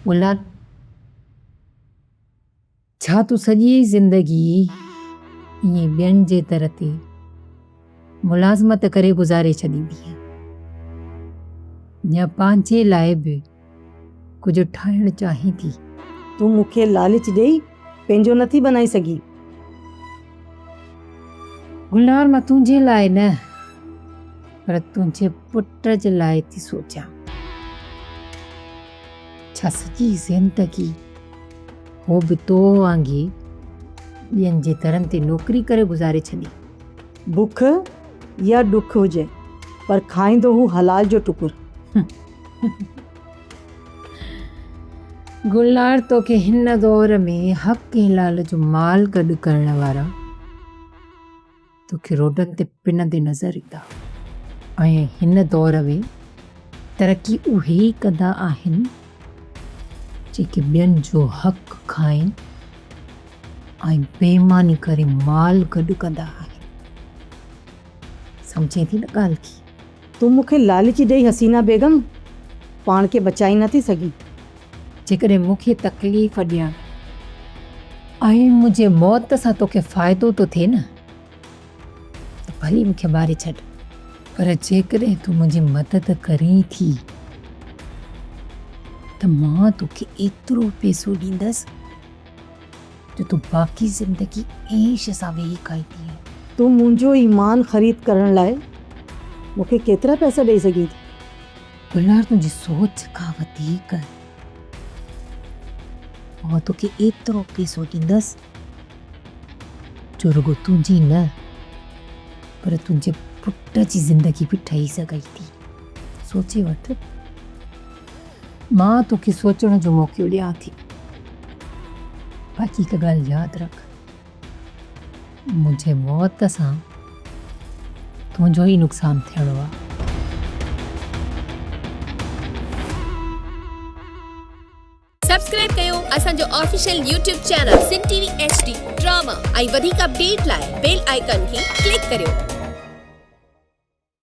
गुलनार, छा तूं सॼी ज़िंदगी ईअं ॿियनि जे दर ते मुलाज़मत करे गुज़ारे छॾींदी या पंहिंजे लाइ बि कुझु ठाहिणु चाहीं थी? तूं मूंखे लालच ॾेई पंहिंजो नथी बनाए सघी। गुलनार, मां तुंहिंजे लाइ न पर तुंहिंजे पुट जे लाइ थी सोचां। छा सॼी ज़िंदगी हो बि तो वांगुरु ॿियनि जे दरनि ते नौकिरी करे गुज़ारे छॾी? बुख या ॾुख हुजे पर खाईंदो हू हलाल जो टुकुर। गुलनार, तोखे हिन दौर में हक़ ऐं लाल जो माल गॾु करण वारा तोखे रोडनि ते पिनंदे नज़र ईंदा। ऐं हिन दौर में तरक़ी उहे ई कंदा आहिनि जेके ॿियनि जो हक़ खाइनि ऐं बेईमानी करे माल गॾु कंदा आहिनि। सम्झे थी न ॻाल्हि खे? तूं मूंखे लालच ॾेई हसीना बेगम पाण खे बचाई नथी सघी। जेकॾहिं मूंखे तकलीफ़ ॾियण ऐं मुंहिंजे मौत सां तोखे फ़ाइदो थो थिए न त भली मूंखे मारे छॾ, पर जेकॾहिं तूं मुंहिंजी मदद करीं थी त मां तोखे एतिरो पैसो ॾींदसि जो तूं बाक़ी ज़िंदगी ऐश सां वेही खाईंदी। तूं मुंहिंजो ईमान ख़रीद करण लाइ मूंखे केतिरा पैसा ॾेई सघी थी? गुलनार, तुंहिंजी सोच खां वधीक मां तोखे एतिरो पैसो ॾींदसि जो रुगो तुंहिंजी न पर तुंहिंजे पुट जी ज़िंदगी बि ठही सघई थी। सोचे वठ। मां तोखे सोचण जो मौक़ो ॾियां थी। बाक़ी हिकु ॻाल्हि यादि रख, मुंहिंजे मौत सां तुंहिंजो ई नुक़सानु थियणो आहे। सब्सक्राइब कयो असांजो official YouTube channel Sindh TV HD drama ऐं वधीक अपडेट लाइ बेल आइकन खे क्लिक करियो।